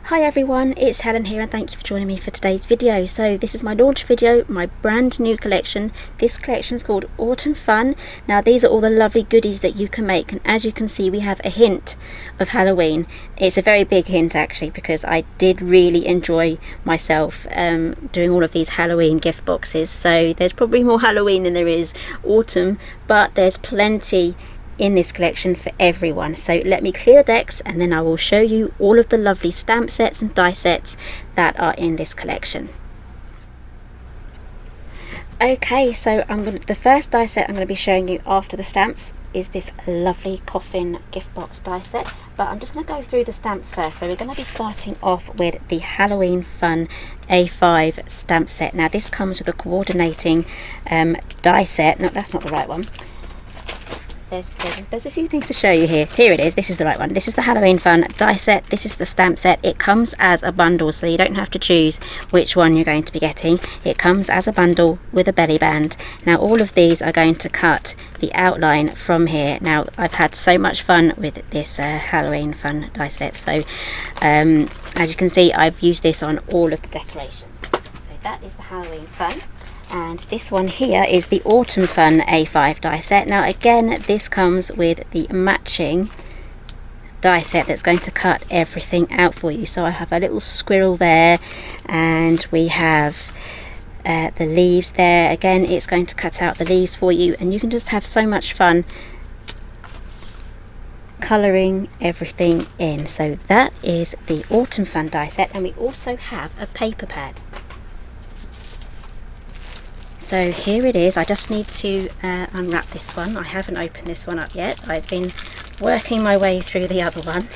Hi everyone, it's Helen here and thank you for joining me for today's video. So this is my launch video, my brand new collection. This collection is called Autumn Fun. Now these are all the lovely goodies that you can make, and as you can see we have a hint of Halloween. It's a very big hint actually, because I did really enjoy myself doing all of these Halloween gift boxes. So there's probably more Halloween than there is autumn, but there's plenty in this collection for everyone. So let me clear the decks and then I will show you all of the lovely stamp sets and die sets that are in this collection. Okay, so the first die set I'm going to be showing you after the stamps is this lovely Coffin gift box die set, but I'm just going to go through the stamps first. So we're going to be starting off with the Halloween Fun A5 stamp set. Now this comes with a coordinating die set. No, that's not the right one. There's a few things to show you here. Here it is. This is the right one. This is the Halloween Fun die set. This is the stamp set. It comes as a bundle, so you don't have to choose which one you're going to be getting. It comes as a bundle with a belly band. Now all of these are going to cut the outline from here. Now I've had so much fun with this Halloween Fun die set. So as you can see, I've used this on all of the decorations. So that is the Halloween Fun. And this one here is the Autumn Fun A5 die set. Now again, this comes with the matching die set that's going to cut everything out for you. So I have a little squirrel there, and we have the leaves there. Again, it's going to cut out the leaves for you, and you can just have so much fun colouring everything in. So that is the Autumn Fun die set, and we also have a paper pad. So here it is. I just need to unwrap this one. I haven't opened this one up yet. I've been working my way through the other one.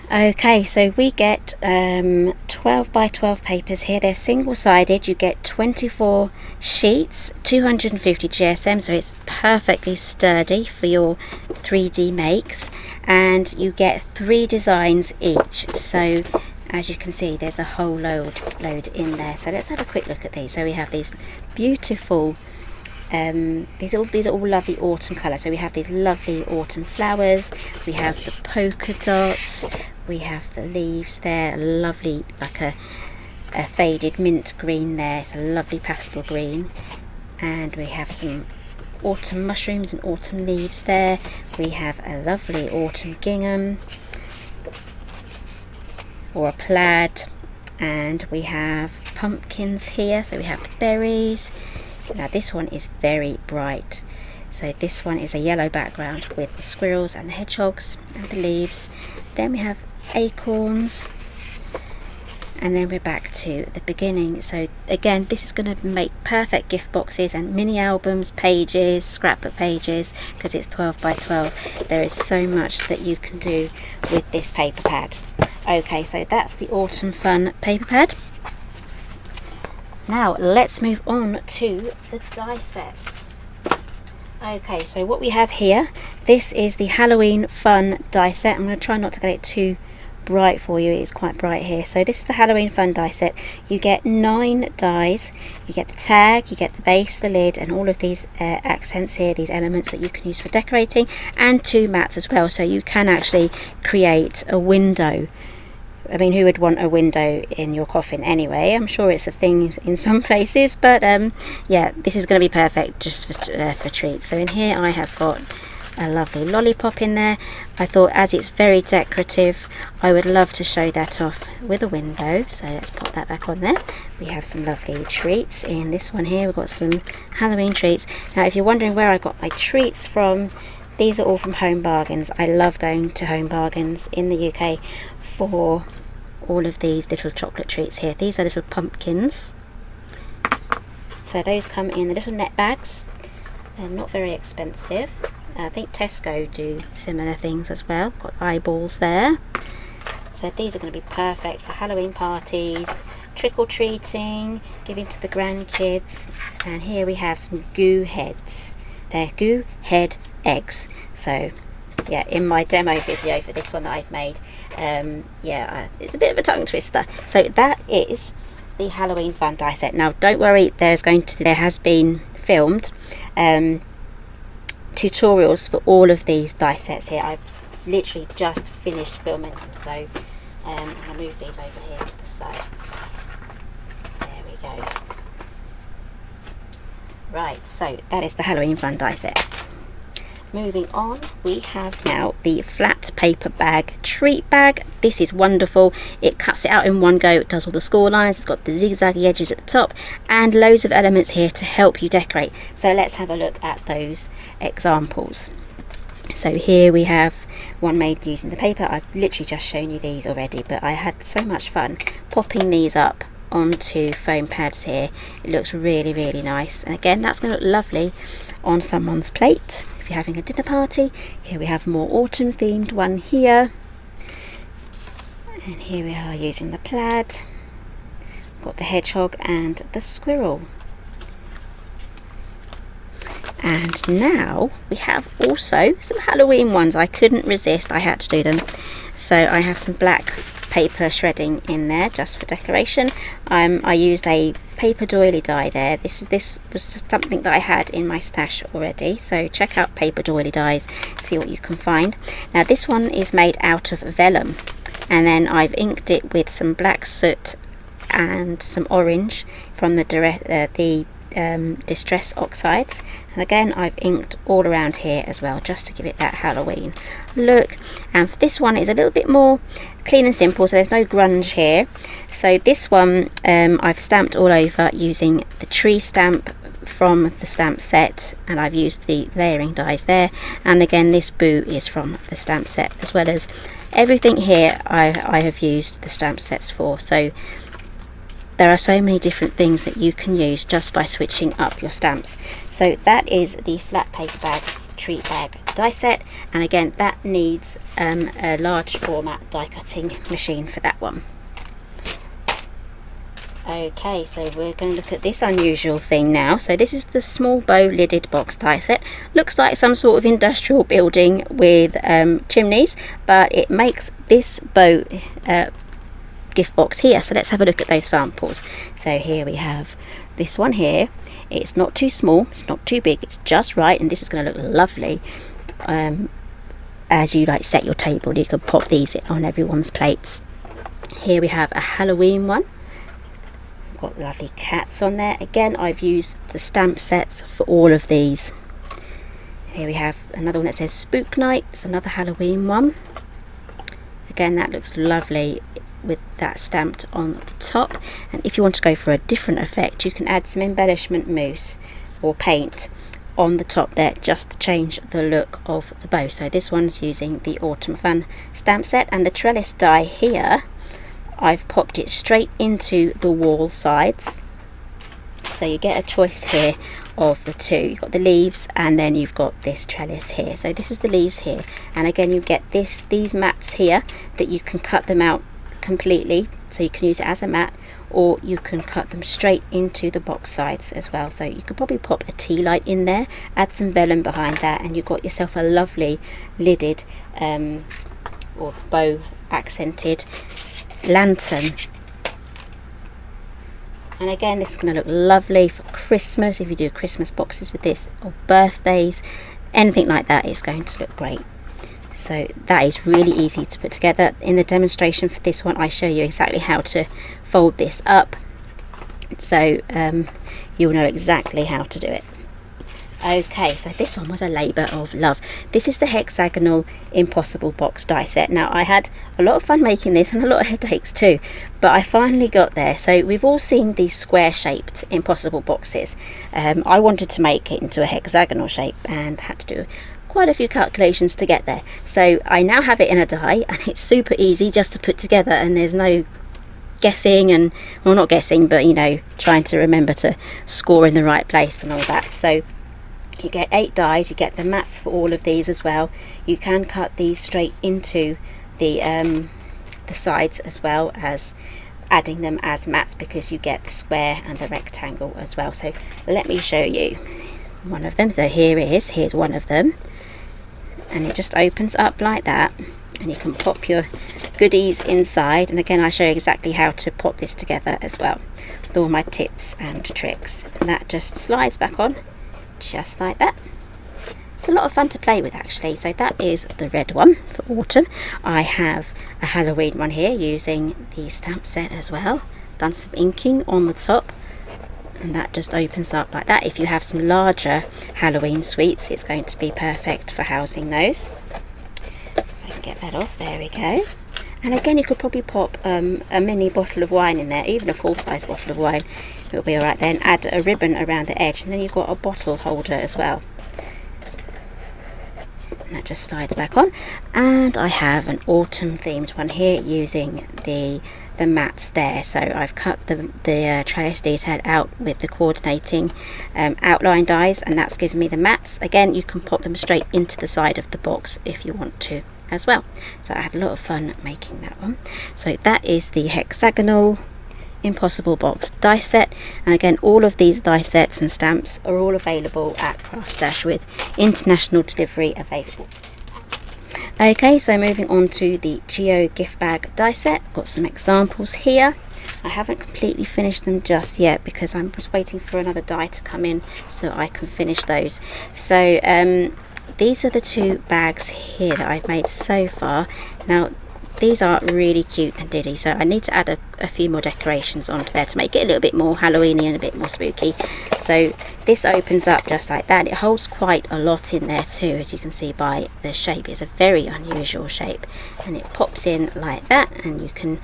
Okay, so we get 12 by 12 papers here. They're single-sided. You get 24 sheets, 250 GSM, so it's perfectly sturdy for your 3D makes. And you get 3 designs each. So as you can see, there's a whole load in there. So let's have a quick look at these. So we have these beautiful, these are all lovely autumn colours. So we have these lovely autumn flowers, we have the polka dots, we have the leaves there, lovely, like a faded mint green there. It's a lovely pastel green. And we have some autumn mushrooms and autumn leaves there. We have a lovely autumn gingham, or a plaid, and we have pumpkins here. So we have the berries. Now this one is very bright, so this one is a yellow background with the squirrels and the hedgehogs and the leaves. Then we have acorns, and then we're back to the beginning. So again, this is going to make perfect gift boxes and mini albums, pages, scrapbook pages, because it's 12 by 12. There is so much that you can do with this paper pad. Okay, so that's the Autumn Fun paper pad. Now let's move on to the die sets. Okay, so what we have here, this is the Halloween Fun die set. I'm going to try not to get it too bright for you. It's quite bright here. So this is the Halloween Fun die set. You get 9 dies. You get the tag, you get the base, the lid, and all of these accents here, these elements that you can use for decorating, and 2 mats as well. So you can actually create a window. I mean, who would want a window in your coffin anyway? I'm sure it's a thing in some places, but yeah, this is going to be perfect just for treats. So in here I have got a lovely lollipop in there. I thought, as it's very decorative, I would love to show that off with a window. So let's pop that back on there. We have some lovely treats in this one here. We've got some Halloween treats. Now if you're wondering where I got my treats from, these are all from Home Bargains. I love going to Home Bargains in the UK for all of these little chocolate treats here. These are little pumpkins. So those come in the little net bags. They're not very expensive. I think Tesco do similar things as well. Got eyeballs there. So these are going to be perfect for Halloween parties, trick-or-treating, giving to the grandkids. And here we have some goo heads. They're goo head eggs. So yeah, in my demo video for this one that I've made, it's a bit of a tongue twister. So that is the Halloween Fun die set. Now don't worry, there has been filmed tutorials for all of these die sets here. I've literally just finished filming them, so I'll move these over here to the side. There we go. Right, so that is the Halloween Fun die set. Moving on, we have now the flat paper bag treat bag. This is wonderful. It cuts it out in one go. It does all the score lines. It's got the zigzaggy edges at the top and loads of elements here to help you decorate. So let's have a look at those examples. So here we have one made using the paper. I've literally just shown you these already, but I had so much fun popping these up onto foam pads here. It looks really, really nice. And again, that's going to look lovely on someone's plate if you're having a dinner party. Here we have more autumn themed one here, and here we are using the plaid. Got the hedgehog and the squirrel. And now we have also some Halloween ones. I couldn't resist, I had to do them. So I have some black paper shredding in there just for decoration. I used a paper doily die there. This was something that I had in my stash already, so check out paper doily dies, see what you can find. Now this one is made out of vellum, and then I've inked it with some black soot and some orange from the distress oxides, and again I've inked all around here as well just to give it that Halloween look. And for this one is a little bit more clean and simple, so there's no grunge here. So this one I've stamped all over using the tree stamp from the stamp set, and I've used the layering dies there, and again this boo is from the stamp set, as well as everything here I have used the stamp sets for. So there are so many different things that you can use just by switching up your stamps. So that is the flat paper bag treat bag die set, and again that needs a large format die cutting machine for that one. Okay, so we're going to look at this unusual thing now. So this is the small bow lidded box die set. Looks like some sort of industrial building with chimneys, but it makes this bow gift box here. So let's have a look at those samples. So here we have this one here. It's not too small, it's not too big, it's just right, and this is going to look lovely as you like set your table. You can pop these on everyone's plates. Here we have a Halloween one. Got lovely cats on there. Again, I've used the stamp sets for all of these. Here we have another one that says Spook Night. It's another Halloween one. Again, that looks lovely with that stamped on the top. And if you want to go for a different effect, you can add some embellishment mousse or paint on the top there just to change the look of the bow. So this one's using the Autumn Fun stamp set, and the trellis die here I've popped it straight into the wall sides. So you get a choice here of the two. You've got the leaves and then you've got this trellis here. So this is the leaves here, and again you get these mats here that you can cut them out completely, so you can use it as a mat, or you can cut them straight into the box sides as well. So you could probably pop a tea light in there, add some vellum behind that, and you've got yourself a lovely lidded or bow accented lantern. And again, this is going to look lovely for Christmas if you do Christmas boxes with this, or birthdays, anything like that. It's going to look great. So that is really easy to put together. In the demonstration for this one, I show you exactly how to fold this up, so you'll know exactly how to do it. Okay, so this one was a labour of love. This is the Hexagonal Impossible Box die set. Now, I had a lot of fun making this and a lot of headaches too, but I finally got there. So we've all seen these square-shaped Impossible boxes. I wanted to make it into a hexagonal shape and had to do quite a few calculations to get there. So I now have it in a die, and it's super easy just to put together, and there's no guessing, and well, not guessing, but you know, trying to remember to score in the right place and all that. So you get 8 dies, you get the mats for all of these as well. You can cut these straight into the sides as well as adding them as mats, because you get the square and the rectangle as well. So let me show you one of them. So here's one of them, and it just opens up like that, and you can pop your goodies inside. And again, I show you exactly how to pop this together as well with all my tips and tricks, and that just slides back on just like that, it's a lot of fun to play with actually. So that is the red one for autumn. I have a Halloween one here using the stamp set as well. Done some inking on the top, and that just opens up like that. If you have some larger Halloween sweets, it's going to be perfect for housing those. If I can get that off, there we go. And again, you could probably pop a mini bottle of wine in there, even a full-size bottle of wine. It'll be alright then. Add a ribbon around the edge, and then you've got a bottle holder as well. And that just slides back on. And I have an autumn themed one here using the mats there. So I've cut the trellis detail out with the coordinating outline dies, and that's given me the mats. Again, you can pop them straight into the side of the box if you want to as well. So I had a lot of fun making that one. So that is the Hexagonal Impossible Box die set, and again, all of these die sets and stamps are all available at Craft Stash with international delivery available. Okay, so moving on to the Geo gift bag die set. Got some examples here. I haven't completely finished them just yet because I'm just waiting for another die to come in so I can finish those. So these are the two bags here that I've made so far. Now these are really cute and diddy, so I need to add a few more decorations onto there to make it a little bit more Halloweeny and a bit more spooky. So this opens up just like that. It holds quite a lot in there too, as you can see by the shape. It's a very unusual shape, and it pops in like that, and you can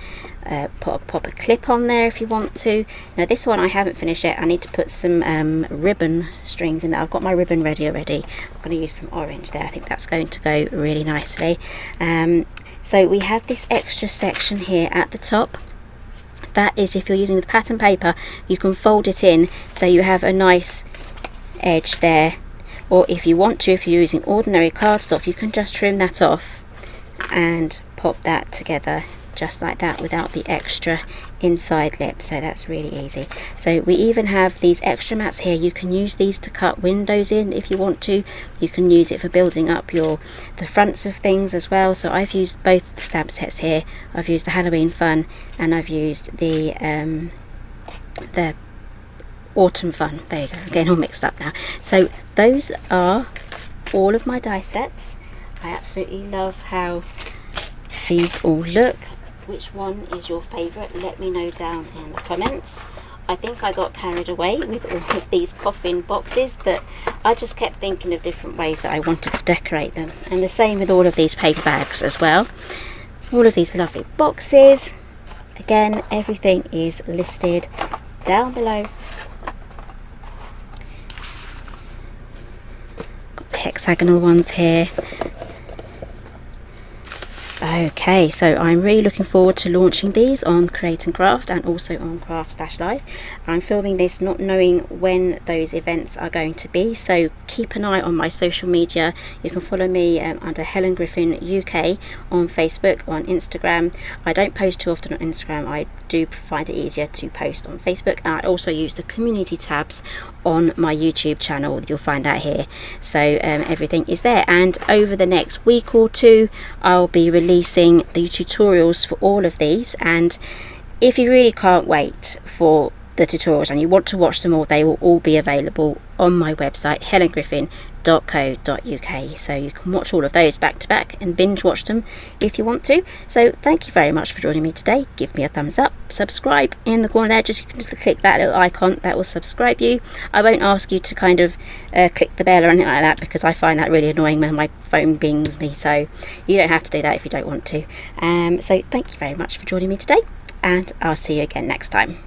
pop a clip on there if you want to. Now this one I haven't finished yet. I need to put some ribbon strings in there. I've got my ribbon ready already. I'm going to use some orange there. I think that's going to go really nicely. So we have this extra section here at the top. That is, if you're using with pattern paper, you can fold it in so you have a nice edge there. Or if you want to, if you're using ordinary cardstock, you can just trim that off and pop that together just like that without the extra inside lip. So that's really easy. So we even have these extra mats here. You can use these to cut windows in if you want to. You can use it for building up the fronts of things as well. So I've used both the stamp sets here. I've used the Halloween Fun, and I've used the Autumn Fun. There you go, I'm getting all mixed up now. So those are all of my die sets. I absolutely love how these all look. Which one is your favourite? Let me know down in the comments. I think I got carried away with all of these Coffin boxes, but I just kept thinking of different ways that I wanted to decorate them. And the same with all of these paper bags as well. All of these lovely boxes. Again, everything is listed down below. Got the hexagonal ones here. Okay, so I'm really looking forward to launching these on Create and Craft and also on Craft Stash Live. I'm filming this not knowing when those events are going to be, so keep an eye on my social media. You can follow me under Helen Griffin UK on Facebook, on Instagram. I don't post too often on Instagram. I do find it easier to post on Facebook, and I also use the community tabs on my YouTube channel. You'll find that here. So everything is there, and over the next week or two I'll be releasing the tutorials for all of these. And if you really can't wait for the tutorials and you want to watch them all, they will all be available on my website helengriffin.co.uk, so you can watch all of those back to back and binge watch them if you want to. So thank you very much for joining me today. Give me a thumbs up, subscribe in the corner there. You can just click that little icon, that will subscribe you. I won't ask you to kind of click the bell or anything like that, because I find that really annoying when my phone bings me, so you don't have to do that if you don't want to. So thank you very much for joining me today, and I'll see you again next time.